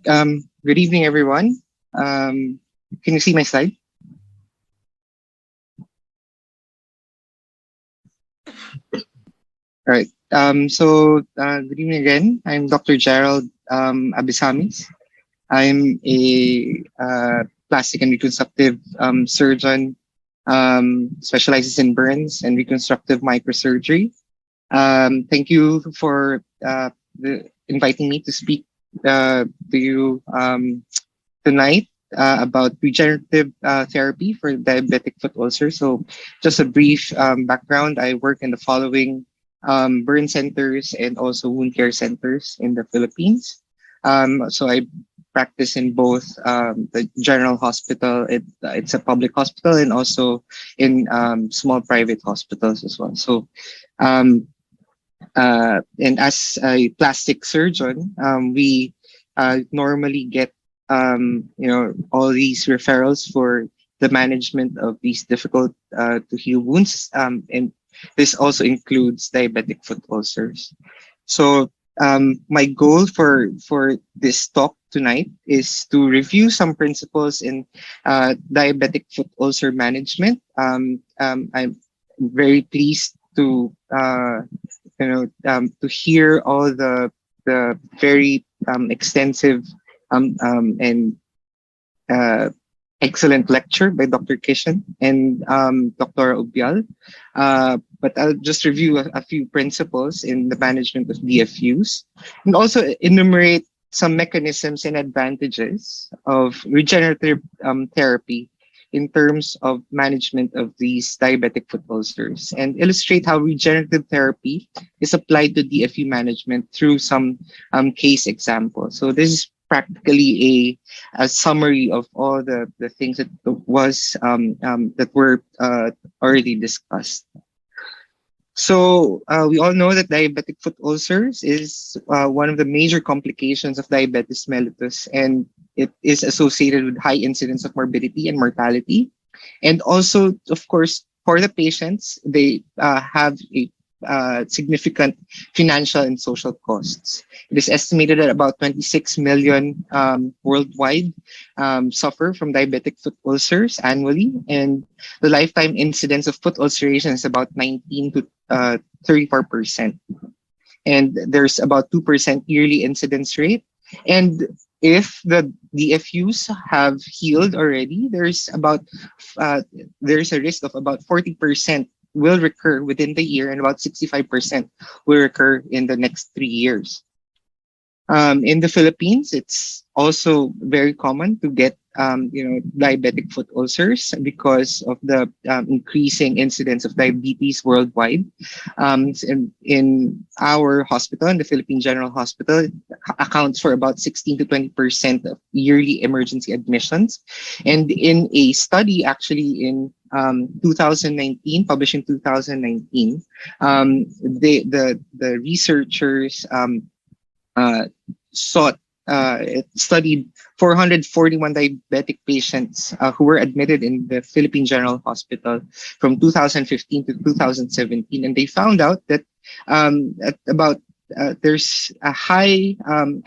Good evening, everyone. Can you see my slide? All right. Good evening again. I'm Dr. Gerald Abesamis. I'm a plastic and reconstructive surgeon, specializes in burns and reconstructive microsurgery. Thank you for inviting me to speak to you tonight about regenerative therapy for diabetic foot ulcers. So, just a brief background: I work in the following burn centers and also wound care centers in the Philippines. So, I practice in both the general hospital, it's a public hospital, and also in small private hospitals as well. So, um, and as a plastic surgeon, we normally get all these referrals for the management of these difficult to heal wounds, and this also includes diabetic foot ulcers. So my goal for this talk tonight is to review some principles in diabetic foot ulcer management. I'm very pleased to to hear all the very extensive and uh, excellent lecture by Dr. Kishan and Dr. Ubial. But I'll just review a few principles in the management of DFUs and also enumerate some mechanisms and advantages of regenerative therapy in terms of management of these diabetic foot ulcers and illustrate how regenerative therapy is applied to DFU management through some case examples. So this is practically a summary of all the things that were already discussed. So we all know that diabetic foot ulcers is one of the major complications of diabetes mellitus, and it is associated with high incidence of morbidity and mortality. And also, of course, for the patients, they have a significant financial and social costs. It is estimated that about 26 million worldwide suffer from diabetic foot ulcers annually, and the lifetime incidence of foot ulceration is about 19 to 34%. And there's about 2% yearly incidence rate. And if the DFUs have healed already, uh, there's a risk of about 40% will recur within the year, and about 65% will recur in the next 3 years. In the Philippines, it's also very common to get diabetic foot ulcers because of the increasing incidence of diabetes worldwide. In our hospital, in the Philippine General Hospital, it accounts for about 16 to 20% of yearly emergency admissions. And in a study actually in 2019, published in 2019, the researchers uh, it studied 441 diabetic patients who were admitted in the Philippine General Hospital from 2015 to 2017, and they found out that at about there's a high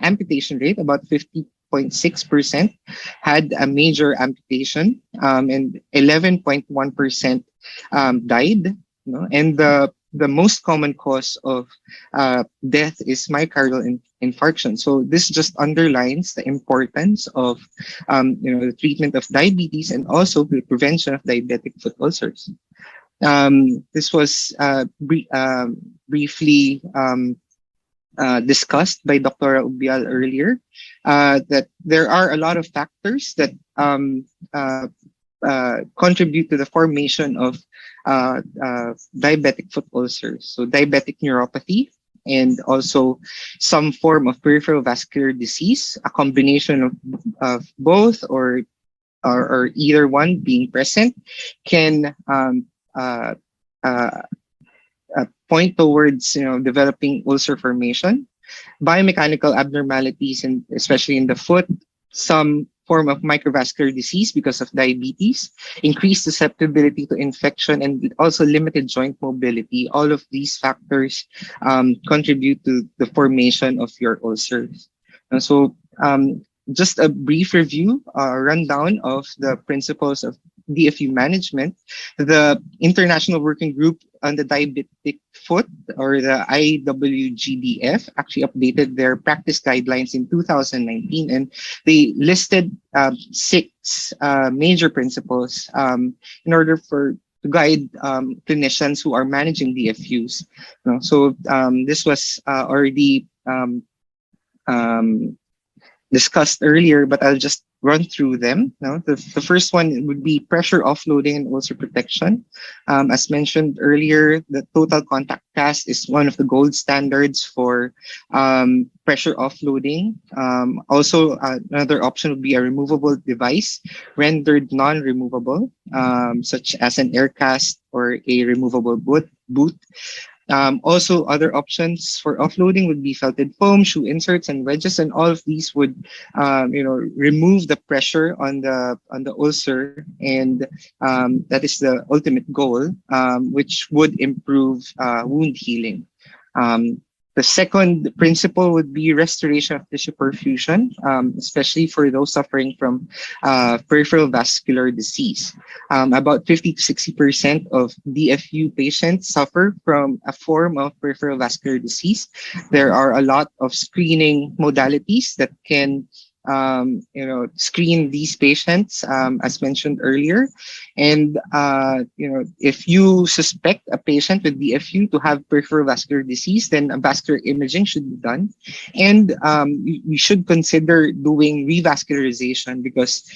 amputation rate, about 50.6% had a major amputation, and 11.1% died. And the most common cause of death is myocardial infarction. So this just underlines the importance of the treatment of diabetes and also the prevention of diabetic foot ulcers. This was briefly discussed by Dr. Ubial earlier, that there are a lot of factors that contribute to the formation of diabetic foot ulcers. So diabetic neuropathy and also some form of peripheral vascular disease, a combination of both or either one being present can uh, uh, point towards developing ulcer formation. Biomechanical abnormalities, and especially in the foot, some form of microvascular disease because of diabetes, increased susceptibility to infection, and also limited joint mobility. All of these factors contribute to the formation of your ulcers. And so just a brief review, rundown of the principles of DFU management. The International Working Group on the Diabetic Foot, or the IWGDF, actually updated their practice guidelines in 2019, and they listed six major principles in order to guide clinicians who are managing DFUs. So this was already um, discussed earlier, but I'll just run through them. No? The first one would be pressure offloading and ulcer protection. As mentioned earlier, the total contact cast is one of the gold standards for pressure offloading. Also, another option would be a removable device rendered non-removable, such as an air cast or a removable boot. Also, other options for offloading would be felted foam, shoe inserts, and wedges, and all of these would, remove the pressure on the ulcer, and that is the ultimate goal, which would improve wound healing. Um, the second principle would be restoration of tissue perfusion, especially for those suffering from peripheral vascular disease. About 50 to 60% of DFU patients suffer from a form of peripheral vascular disease. There are a lot of screening modalities that can screen these patients, as mentioned earlier. And, if you suspect a patient with DFU to have peripheral vascular disease, then a vascular imaging should be done. And we should consider doing revascularization, because,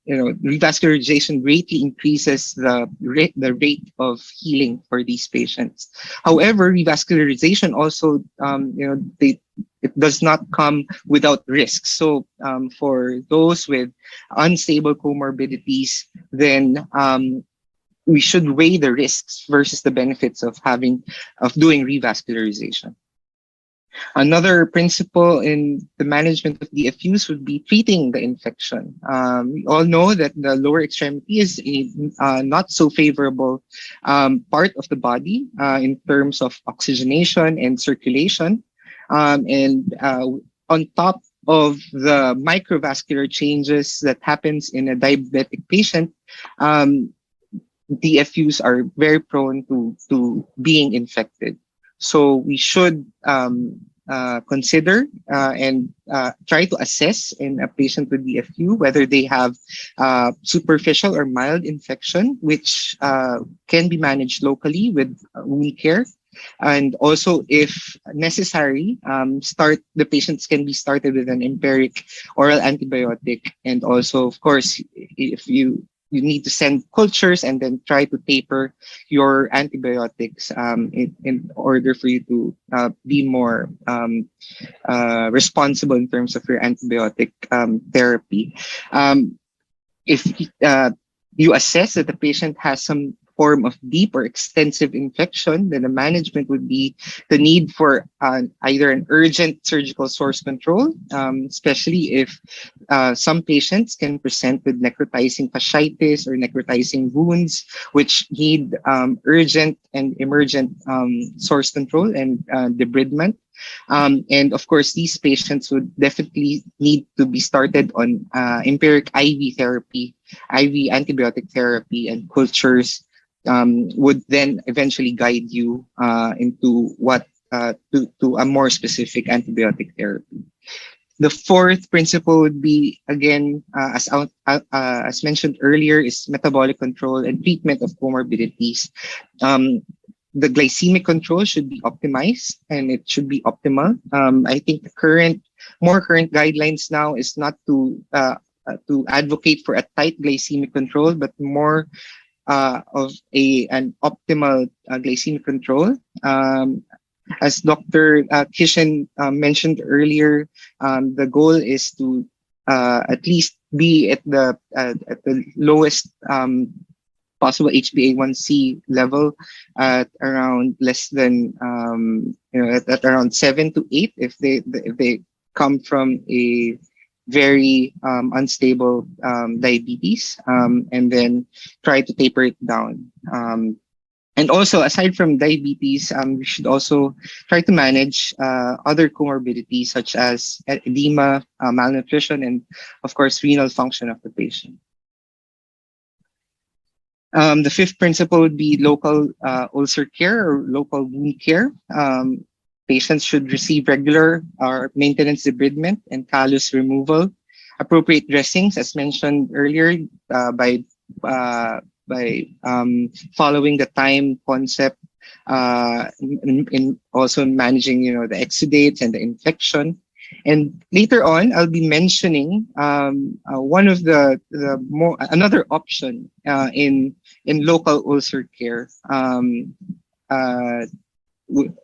revascularization greatly increases the rate of healing for these patients. However, revascularization also, it does not come without risks. So for those with unstable comorbidities, then we should weigh the risks versus the benefits of doing revascularization. Another principle in the management of DFUs would be treating the infection. We all know that the lower extremity is a not so favorable part of the body in terms of oxygenation and circulation. And on top of the microvascular changes that happens in a diabetic patient, DFUs are very prone to being infected. So we should consider and try to assess in a patient with DFU whether they have superficial or mild infection, which can be managed locally with wound care. And also, if necessary, the patients can be started with an empiric oral antibiotic. And also, of course, if you need to send cultures and then try to taper your antibiotics in order for you to be more responsible in terms of your antibiotic therapy. If you assess that the patient has some form of deep or extensive infection, then the management would be the need for either an urgent surgical source control, especially if some patients can present with necrotizing fasciitis or necrotizing wounds, which need urgent and emergent source control and debridement. And of course, these patients would definitely need to be started on empiric IV therapy, IV antibiotic therapy, and cultures would then eventually guide you into what to a more specific antibiotic therapy. The fourth principle would be, again, as mentioned earlier, is metabolic control and treatment of comorbidities. The glycemic control should be optimized and it should be optimal. I think the more current guidelines now is not to advocate for a tight glycemic control, but more of an optimal glycemic control. As Dr. Kishan mentioned earlier, the goal is to at least be at the lowest possible HbA1c level at around less than at around 7 to 8 if they come from a very unstable diabetes, and then try to taper it down. And also, aside from diabetes, we should also try to manage other comorbidities such as edema, malnutrition, and of course, renal function of the patient. The fifth principle would be local ulcer care or local wound care. Patients should receive regular maintenance debridement and callus removal, appropriate dressings, as mentioned earlier, uh, following the time concept, in also managing, the exudates and the infection. And later on, I'll be mentioning one of the more another option in local ulcer care, uh, w-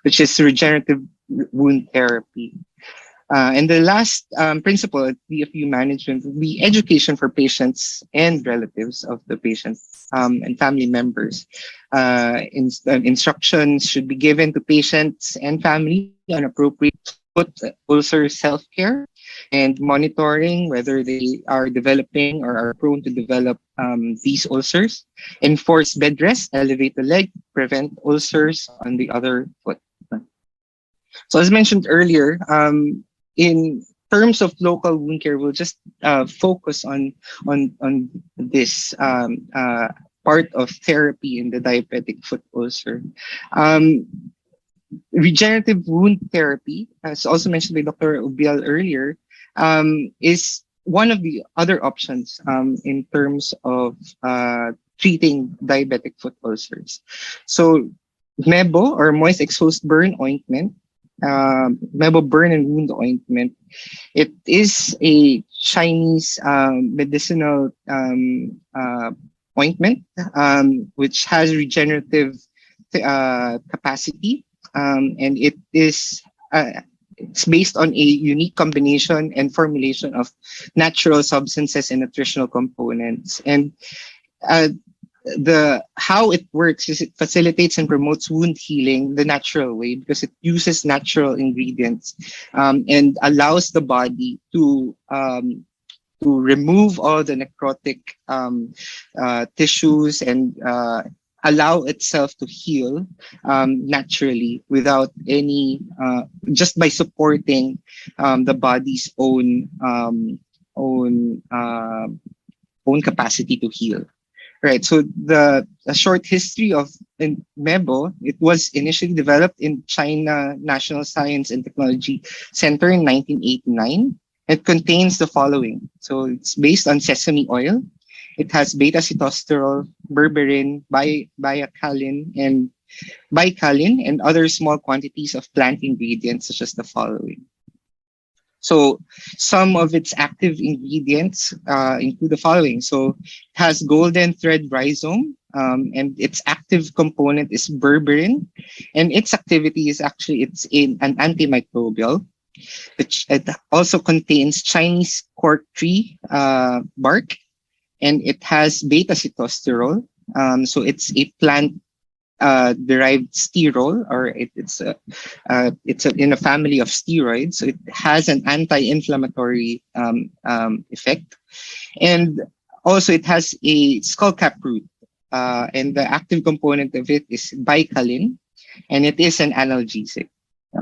which is regenerative wound therapy. And the last principle at DFU management would be education for patients and relatives of the patient and family members. Instructions should be given to patients and family on appropriate foot ulcer self-care and monitoring whether they are developing or are prone to develop these ulcers. Enforce bed rest, elevate the leg, prevent ulcers on the other foot. So as mentioned earlier, in terms of local wound care, we'll just focus on this part of therapy in the diabetic foot ulcer. Um, Regenerative wound therapy, as also mentioned by Dr. Ubial earlier, is one of the other options in terms of treating diabetic foot ulcers. So MEBO, or moist exposed burn ointment, MEBO burn and wound ointment, it is a Chinese medicinal ointment, which has regenerative capacity, and it's based on a unique combination and formulation of natural substances and nutritional components. And uh, the how it works is it facilitates and promotes wound healing the natural way because it uses natural ingredients, and allows the body to remove all the necrotic tissues and allow itself to heal naturally without any, just by supporting the body's own own capacity to heal. Right. So a short history of MEBO, it was initially developed in China National Science and Technology Center in 1989. It contains the following. So it's based on sesame oil. It has beta-sitosterol, berberine, bicalin, and other small quantities of plant ingredients such as the following. So some of its active ingredients include the following. So it has golden thread rhizome, and its active component is berberine, and its activity is actually an antimicrobial. It also contains Chinese cork tree bark, and it has beta-sitosterol. So it's a plant derived sterol, or it's in a family of steroids. So it has an anti-inflammatory effect, and also it has a skullcap root, and the active component of it is bicalin, and it is an analgesic.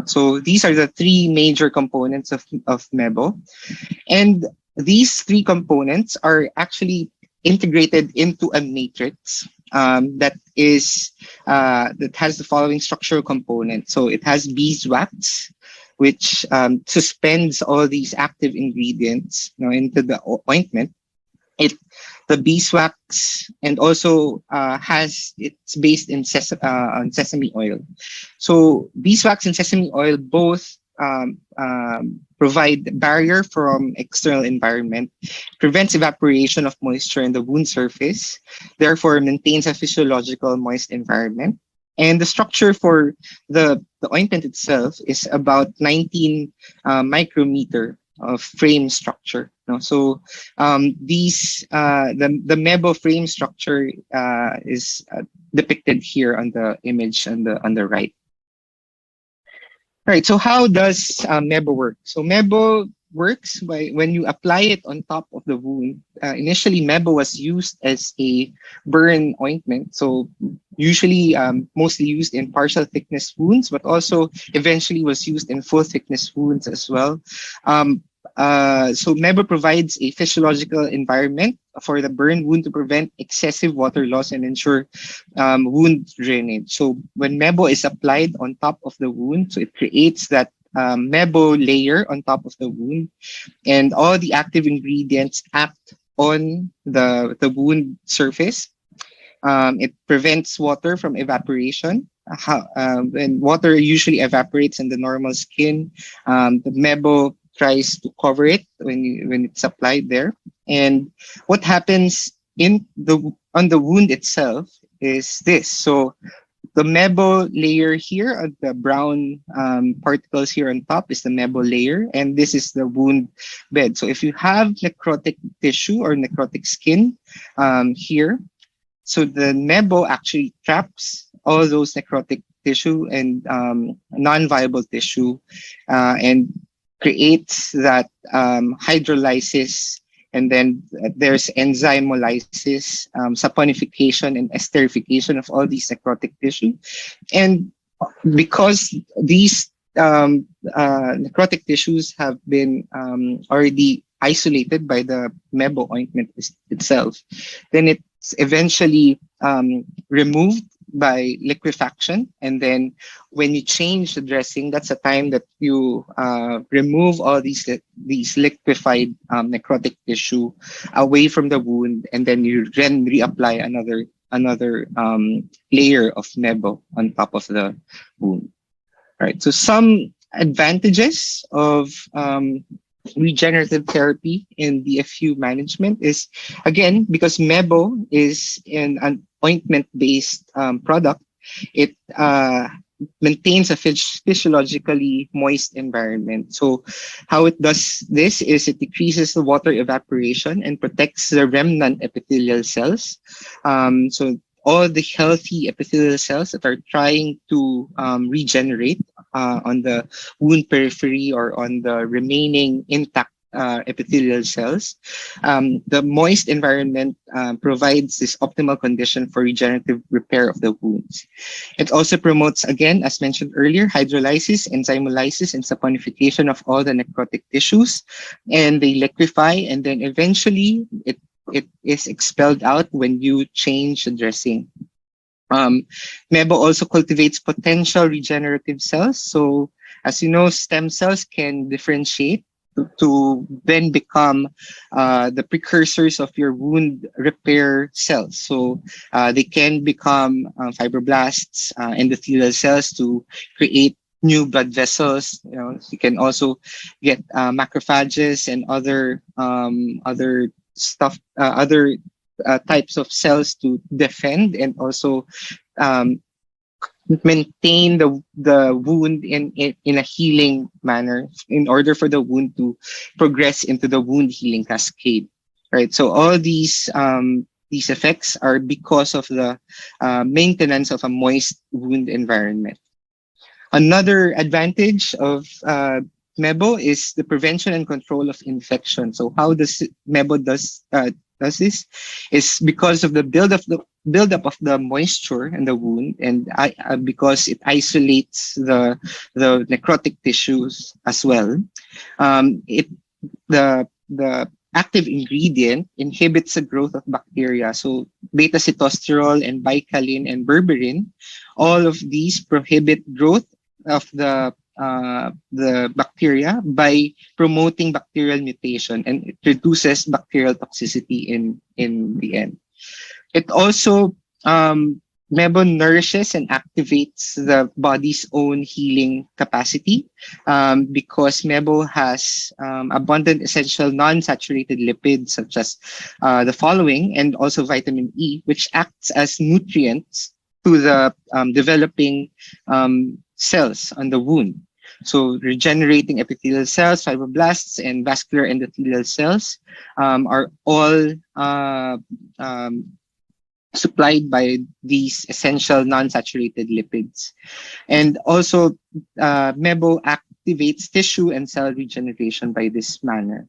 So these are the three major components of MEBO, and these three components are actually integrated into a matrix that has the following structural components. So it has beeswax, which suspends all these active ingredients, into the ointment. The beeswax, and also it's based on sesame oil. So beeswax and sesame oil both provide barrier from external environment, prevents evaporation of moisture in the wound surface, therefore maintains a physiological moist environment. And the structure for the ointment itself is about 19 micrometer of frame structure. So the MEBO frame structure is depicted here on the image on the right. Right. So how does MEBO work? So MEBO works by when you apply it on top of the wound. Initially, Mebo was used as a burn ointment, so usually mostly used in partial thickness wounds, but also eventually was used in full thickness wounds as well. Um, so Mebo provides a physiological environment for the burn wound to prevent excessive water loss and ensure wound drainage. So when Mebo is applied on top of the wound, so it creates that Mebo layer on top of the wound, and all the active ingredients act on the wound surface. It prevents water from evaporation. When water usually evaporates in the normal skin, the Mebo tries to cover it when it's applied there. And what happens in the on the wound itself is this. So the Mebo layer here, the brown particles here on top is the Mebo layer, and this is the wound bed. So if you have necrotic tissue or necrotic skin here, so the Mebo actually traps all those necrotic tissue and non-viable tissue and creates that hydrolysis, and then there's enzymolysis, saponification, and esterification of all these necrotic tissue. And because these necrotic tissues have been already isolated by the Mebo ointment itself, then it's eventually removed by liquefaction. And then when you change the dressing, that's the time that you remove all these liquefied necrotic tissue away from the wound, and then you then reapply another layer of Mebo on top of the wound. Right. So some advantages of regenerative therapy in DFU management is, again, because Mebo is an ointment-based product, it maintains a physiologically moist environment. So how it does this is it decreases the water evaporation and protects the remnant epithelial cells. So all the healthy epithelial cells that are trying to regenerate on the wound periphery or on the remaining intact epithelial cells. The moist environment provides this optimal condition for regenerative repair of the wounds. It also promotes, again, as mentioned earlier, hydrolysis, enzymolysis, and saponification of all the necrotic tissues, and they liquefy, and then eventually it is expelled out when you change the dressing. Mebo also cultivates potential regenerative cells. So, as you know, stem cells can differentiate to then become the precursors of your wound repair cells. So, they can become fibroblasts, endothelial cells to create new blood vessels. You know, you can also get macrophages and other stuff, other types of cells to defend and also maintain the wound in a healing manner in order for the wound to progress into the wound healing cascade. Right. So all these effects are because of the maintenance of a moist wound environment. Another advantage of Mebo is the prevention and control of infection. So how does Mebo does this is because of the buildup of the moisture in the wound, and because it isolates the necrotic tissues as well. The active ingredient inhibits the growth of bacteria. So beta-sitosterol and bicalin and berberin, all of these prohibit growth of the bacteria by promoting bacterial mutation, and it reduces bacterial toxicity in the end. It also Mebo nourishes and activates the body's own healing capacity because Mebo has abundant essential non-saturated lipids such as the following, and also vitamin E, which acts as nutrients to the developing cells on the wound. So regenerating epithelial cells, fibroblasts, and vascular endothelial cells are all supplied by these essential non-saturated lipids. And also Mebo activates tissue and cell regeneration by this manner.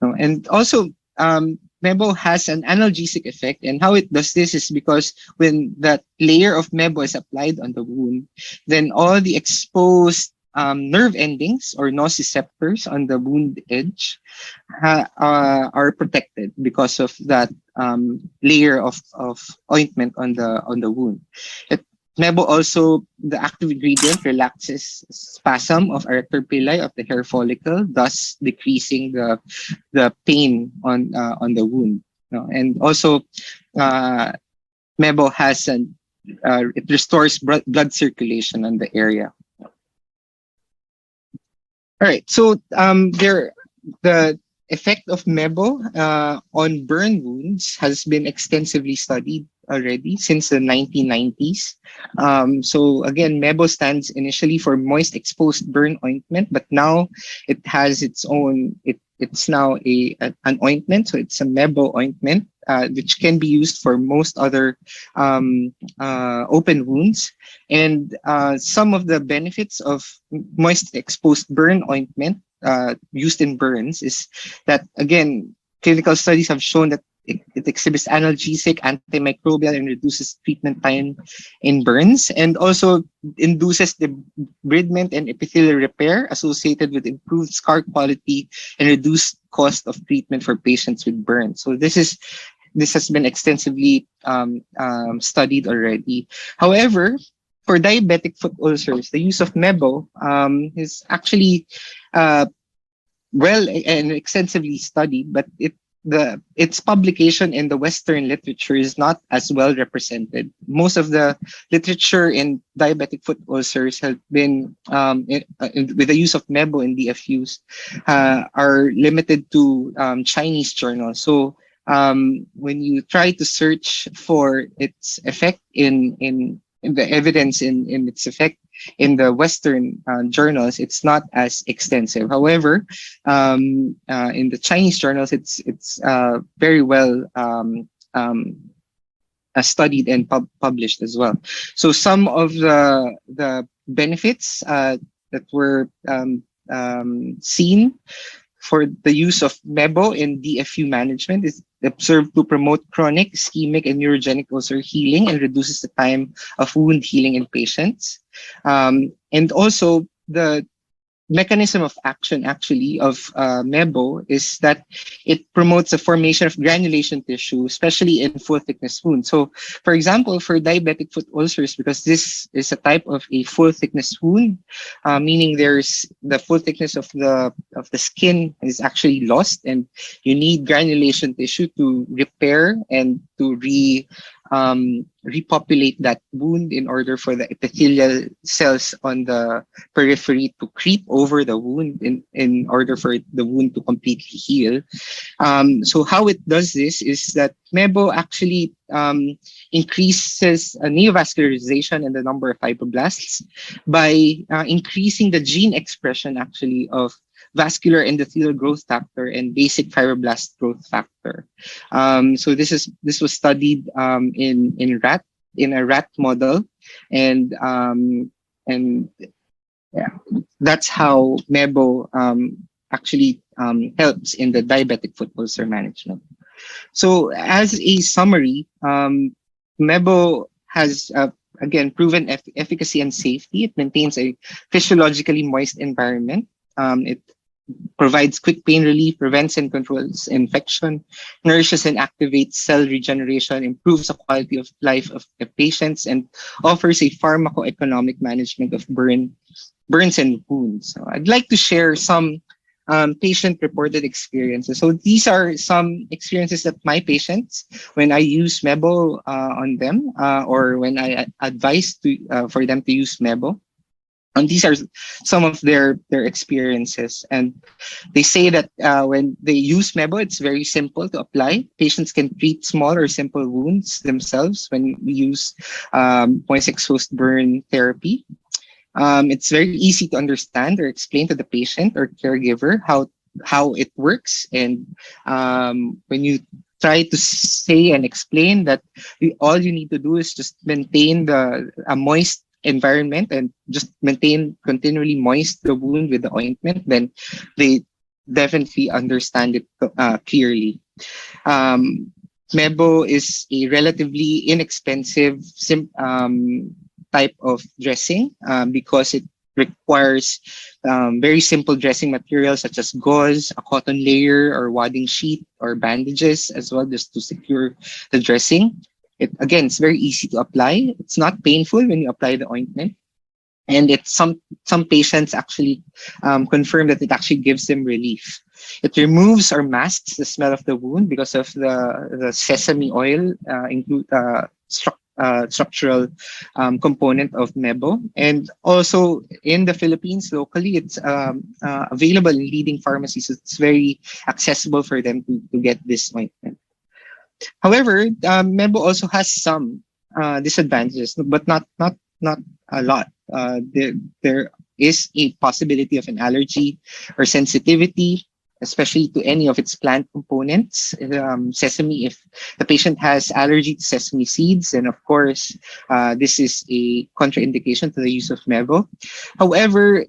No, and also, Mebo has an analgesic effect, and how it does this is because when that layer of Mebo is applied on the wound, then all the exposed nerve endings or nociceptors on the wound edge are protected because of that layer of ointment on the wound. It Mebo also, the active ingredient relaxes spasm of arrector pili of the hair follicle, thus decreasing the pain on the wound. No? And also, uh, Mebo has it restores blood circulation on the area. All right, so the effect of Mebo on burn wounds has been extensively studied already since the 1990s. So again, Mebo stands initially for moist exposed burn ointment, but now it has its own. It's now an ointment, so it's a Mebo ointment, which can be used for most other open wounds. And some of the benefits of moist exposed burn ointment used in burns is that, again, clinical studies have shown that it exhibits analgesic, antimicrobial, and reduces treatment time in burns, and also induces debridement and epithelial repair associated with improved scar quality and reduced cost of treatment for patients with burns. So this has been extensively studied already. However, for diabetic foot ulcers, the use of Mebo is actually well and extensively studied, but its publication in the Western literature is not as well represented. Most of the literature in diabetic foot ulcers have been with the use of Mebo in DFUs are limited to Chinese journals. So when you try to search for its effect in the evidence in its effect in the Western journals, it's not as extensive. However, in the Chinese journals, it's very well studied and published as well. So some of the benefits that were seen for the use of Mebo in DFU management is observed to promote chronic, ischemic, and neurogenic ulcer healing and reduces the time of wound healing in patients. And also, the mechanism of action actually of Mebo is that it promotes the formation of granulation tissue, especially in full thickness wounds. So, for example, for diabetic foot ulcers, because this is a type of a full thickness wound, meaning there's the full thickness of the skin is actually lost, and you need granulation tissue to repair and to repopulate that wound in order for the epithelial cells on the periphery to creep over the wound in order for the wound to completely heal. So how it does this is that Mebo actually increases neovascularization and the number of fibroblasts by increasing the gene expression actually of vascular endothelial growth factor and basic fibroblast growth factor. So this was studied in a rat model, and yeah, that's how Mebo actually helps in the diabetic foot ulcer management. So as a summary, Mebo has again proven efficacy and safety. It maintains a physiologically moist environment. It provides quick pain relief, prevents and controls infection, nourishes and activates cell regeneration, improves the quality of life of the patients, and offers a pharmacoeconomic management of burns and wounds. So I'd like to share some patient-reported experiences. So these are some experiences that my patients, when I use Mebo on them, or when I advise for them to use Mebo. And these are some of their experiences. And they say that when they use Mebo, it's very simple to apply. Patients can treat small or simple wounds themselves when we use moist exposed burn therapy. It's very easy to understand or explain to the patient or caregiver how it works. And when you try to say and explain that all you need to do is just maintain a moist environment and just maintain continually moist the wound with the ointment, then they definitely understand it clearly. Um, Mebo is a relatively inexpensive type of dressing because it requires very simple dressing materials such as gauze, a cotton layer, or wadding sheet, or bandages as well, just to secure the dressing. It's very easy to apply. It's not painful when you apply the ointment, and it's some patients actually confirm that it actually gives them relief. It removes or masks the smell of the wound because of the sesame oil structural component of Mebo. And also in the Philippines locally, it's available in leading pharmacies. It's very accessible for them to get this ointment. However, Mebo also has some disadvantages, but not a lot. There is a possibility of an allergy or sensitivity, especially to any of its plant components. Sesame, if the patient has allergy to sesame seeds, then of course this is a contraindication to the use of Mevo. However,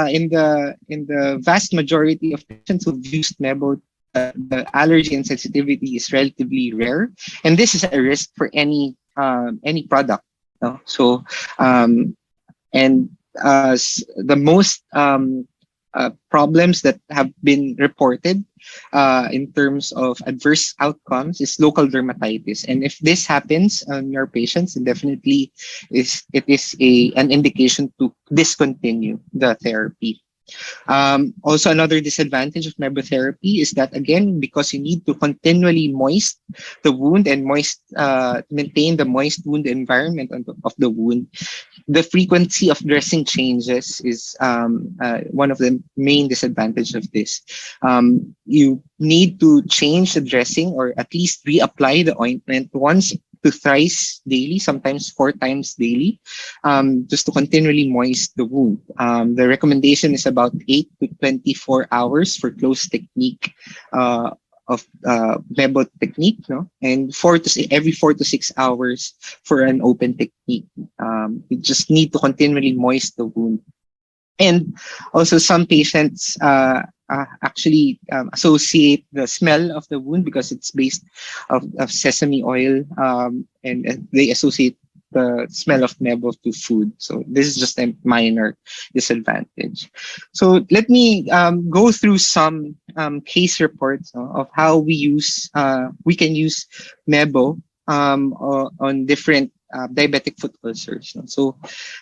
in the vast majority of patients who've used Mevo, the allergy and sensitivity is relatively rare, and this is a risk for any product. No? So, and the most problems that have been reported in terms of adverse outcomes is local dermatitis, and if this happens on your patients, then definitely it is an indication to discontinue the therapy. Also, another disadvantage of mebotherapy is that, again, because you need to continually moist the wound and maintain the moist wound environment of the wound, the frequency of dressing changes is one of the main disadvantages of this. You need to change the dressing or at least reapply the ointment once to thrice daily, sometimes 4 times daily, just to continually moist the wound. The recommendation is about 8 to 24 hours for closed technique of Mebo technique, no? And every 4 to 6 hours for an open technique. You just need to continually moist the wound. And also, some patients actually associate the smell of the wound because it's based of sesame oil, and they associate the smell of Mebo to food. So this is just a minor disadvantage. So let me go through some case reports of how we can use Mebo on different diabetic foot ulcers. So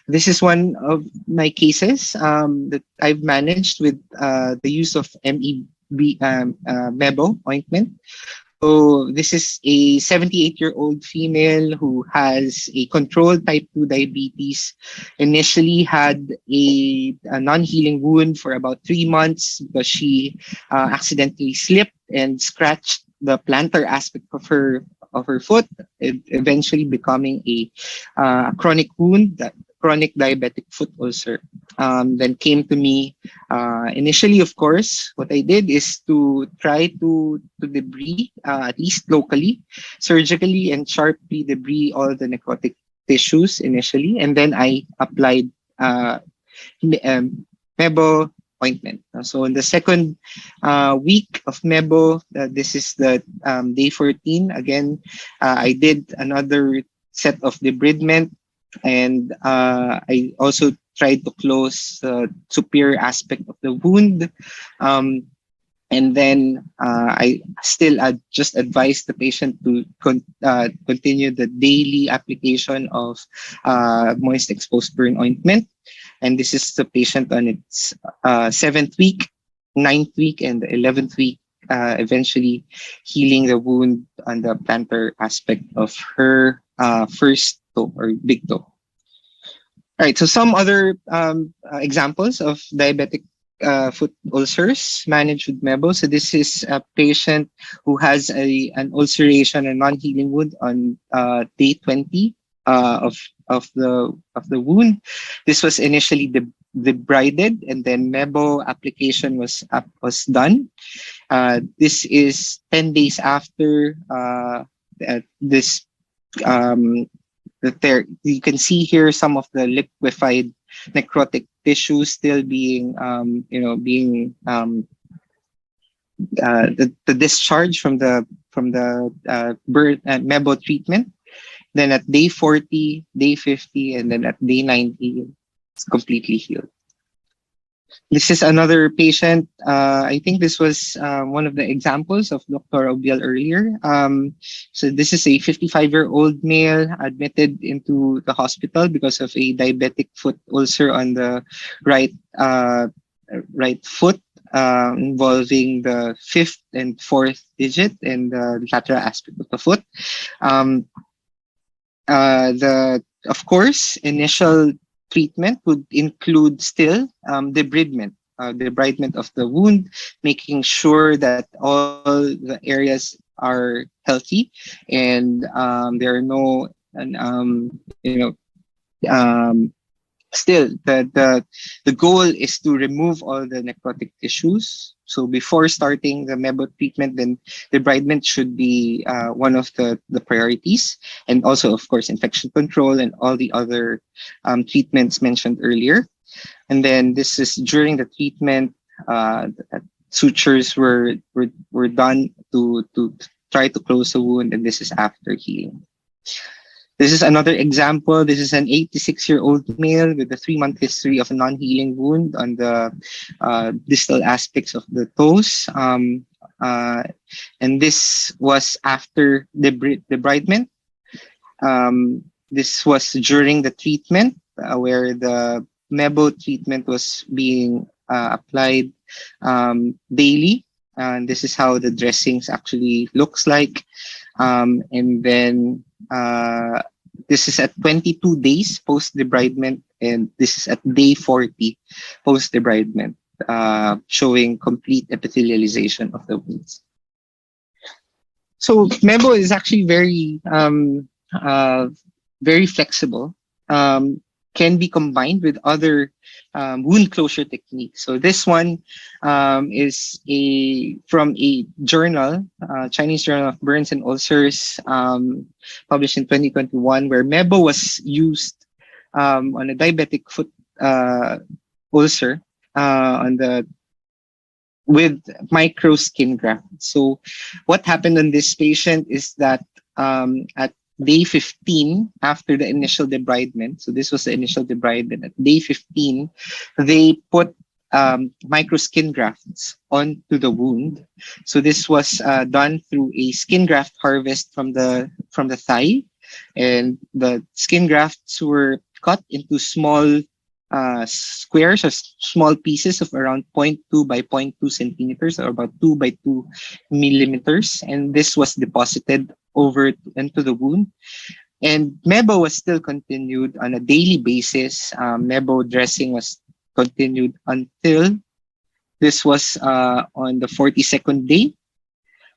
this is one of my cases that I've managed with the use of Mebo ointment. So this is a 78-year-old female who has a controlled type 2 diabetes. Initially had a non-healing wound for about 3 months because she accidentally slipped and scratched the plantar aspect of her foot, eventually becoming a chronic wound, chronic diabetic foot ulcer. Then came to me. Initially, of course, what I did is to try to debride, at least locally, surgically and sharply debride all the necrotic tissues initially, and then I applied Mebo ointment. So in the second week of Mebo, this is the day 14. Again, I did another set of debridement, and I also tried to close the superior aspect of the wound. And then I still just advise the patient to continue the daily application of moist exposed burn ointment. And this is the patient on its 7th week, 9th week, and the 11th week, eventually healing the wound on the plantar aspect of her first toe or big toe. All right, so some other examples of diabetic foot ulcers managed with Mebo. So this is a patient who has an ulceration and non-healing wound on day 20 of the wound. This was initially debrided, and then Mebo application was done. This is 10 days after this you can see here some of the liquefied necrotic tissue still being the discharge from the mebo treatment. Then at day 40, day 50, and then at day 90, it's completely healed. This is another patient. I think this was one of the examples of Dr. Obiel earlier. So this is a 55-year-old male admitted into the hospital because of a diabetic foot ulcer on the right right foot, involving the fifth and fourth digit and the lateral aspect of the foot. Um, the of course, initial treatment would include still debridement, debridement of the wound, making sure that all the areas are healthy and there are no, um, still the goal is to remove all the necrotic tissues. So before starting the mebo treatment, then debridement should be one of the priorities, and also of course infection control and all the other treatments mentioned earlier. And then this is during the treatment, sutures were done to try to close the wound, and this is after healing. This is another example. This is an 86-year-old male with a 3-month history of a non-healing wound on the distal aspects of the toes. And this was after debridement. This was during the treatment where the mebo treatment was being applied daily. And this is how the dressings actually looks like. And then this is at 22 days post debridement, and this is at day 40 post debridement, showing complete epithelialization of the wounds. So mebo is actually very flexible. Can be combined with other wound closure techniques. So this one is from a journal, Chinese Journal of Burns and Ulcers, published in 2021, where mebo was used on a diabetic foot ulcer with micro skin graft. So what happened on this patient is that at day 15 after the initial debridement, so this was the initial debridement, at day 15 they put micro skin grafts onto the wound. So this was done through a skin graft harvest from the thigh, and the skin grafts were cut into small squares or small pieces of around 0.2 by 0.2 centimeters, or about 2 by 2 millimeters, and this was deposited over into the wound. And mebo was still continued on a daily basis. Mebo dressing was continued until this was on the 42nd day,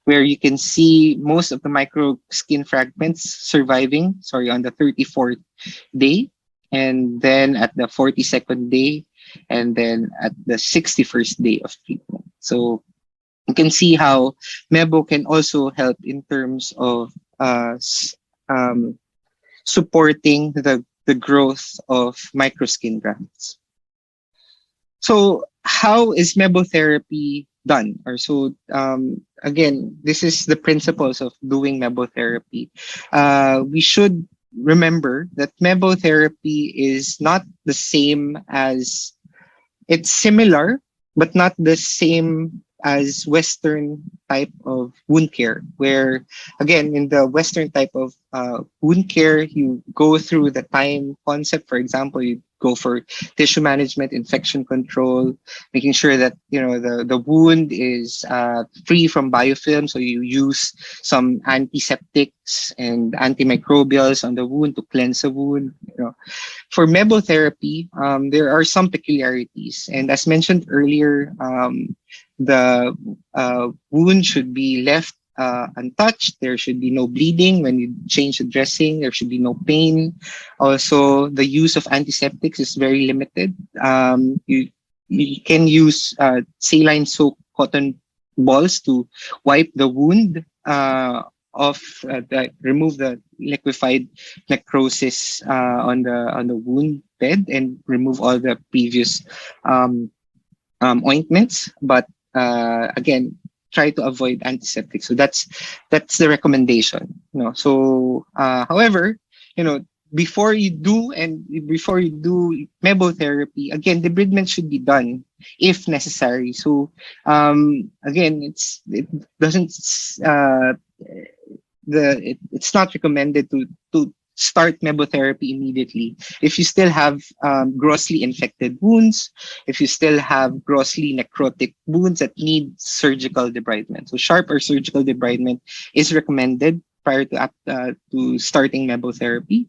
where you can see most of the micro skin fragments surviving, on the 34th day, and then at the 42nd day, and then at the 61st day of treatment. So you can see how mebo can also help in terms of supporting the growth of microskin grafts. So how is mebo therapy done? Or so again, this is the principles of doing mebo therapy. We should remember that mebo therapy is not the same as, it's similar, but not the same as Western type of wound care, where again, in the Western type of wound care, you go through the time concept. For example, you go for tissue management, infection control, making sure that the wound is free from biofilm. So you use some antiseptics and antimicrobials on the wound to cleanse the wound. For mebo therapy, there are some peculiarities, and as mentioned earlier, the wound should be left untouched. There should be no bleeding when you change the dressing. There should be no pain. Also, the use of antiseptics is very limited. You can use saline soaked cotton balls to wipe the wound remove the liquefied necrosis on the wound bed and remove all the previous um, ointments. But again, try to avoid antiseptic. So that's the recommendation. So however, you know, before you do mebotherapy, again, debridement should be done if necessary. So again, it doesn't it's not recommended to start mebotherapy immediately. If you still have grossly infected wounds, if you still have grossly necrotic wounds that need surgical debridement. So sharp or surgical debridement is recommended prior to starting mebotherapy.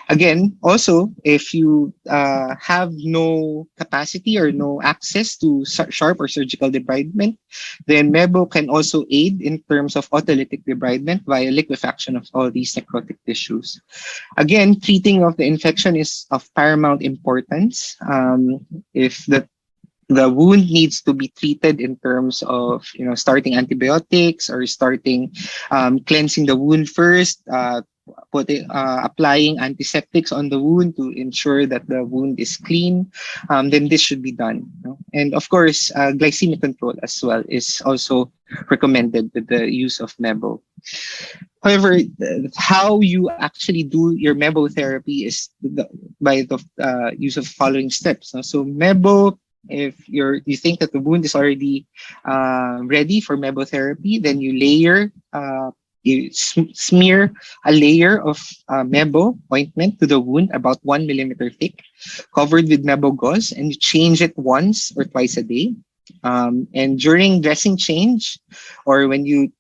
Again, also, if you have no capacity or no access to sharp or surgical debridement, then Mebo can also aid in terms of autolytic debridement via liquefaction of all these necrotic tissues. Again, treating of the infection is of paramount importance. If the wound needs to be treated in terms of starting antibiotics or starting cleansing the wound first, applying antiseptics on the wound to ensure that the wound is clean, then this should be done. And of course, glycemic control as well is also recommended with the use of Mebo. However, how you actually do your Mebo therapy is by the use of following steps. So Mebo, if you think that the wound is already ready for mebotherapy, then you smear a layer of Mebo ointment to the wound about 1 millimeter thick, covered with Mebo gauze, and you change it once or twice a day. And during dressing change, or when you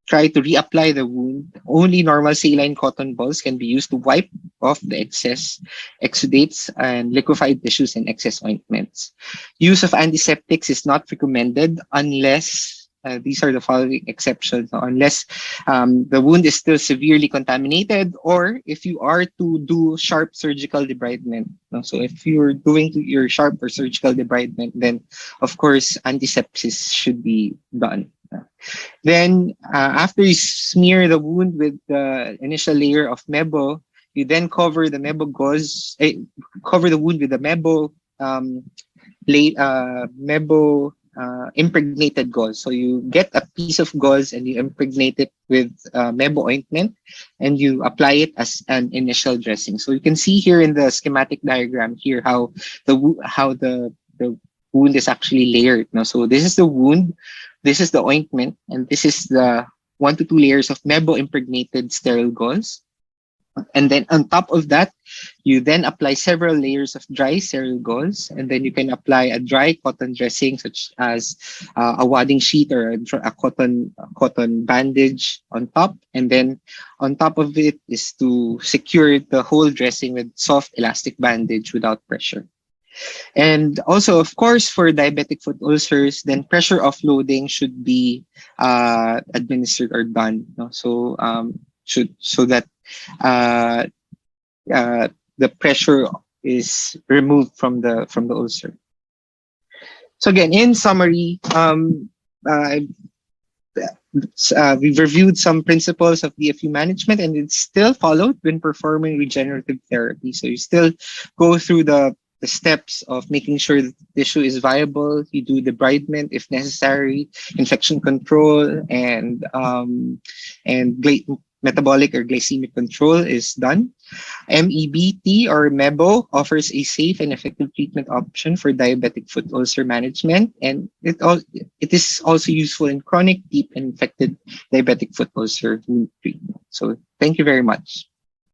try to reapply the wound, only normal saline cotton balls can be used to wipe off the excess exudates and liquefied tissues and excess ointments. Use of antiseptics is not recommended unless these are the following exceptions: unless the wound is still severely contaminated, or if you are to do sharp surgical debridement. So if you're doing your sharp or surgical debridement, then of course antisepsis should be done. Then after you smear the wound with the initial layer of Mebo, you then cover the Mebo gauze, cover the wound with the Mebo impregnated gauze. So you get a piece of gauze and you impregnate it with Mebo ointment, and you apply it as an initial dressing. So you can see here in the schematic diagram here how the wound is actually layered. So this is the wound, this is the ointment, and this is the 1 to 2 layers of Mebo impregnated sterile gauze. And then on top of that, you then apply several layers of dry sterile gauze, and then you can apply a dry cotton dressing such as a wadding sheet or a cotton bandage on top. And then on top of it is to secure the whole dressing with soft elastic bandage without pressure. And also, of course, for diabetic foot ulcers, then pressure offloading should be administered or done. So that the pressure is removed from the ulcer. So again, in summary, we've reviewed some principles of DFU management, and it's still followed when performing regenerative therapy. So you still go through the steps of making sure that the tissue is viable. You do debridement if necessary, infection control, and metabolic or glycemic control is done. MEBT or Mebo offers a safe and effective treatment option for diabetic foot ulcer management, and it is also useful in chronic, deep, and infected diabetic foot ulcer wound treatment. So thank you very much.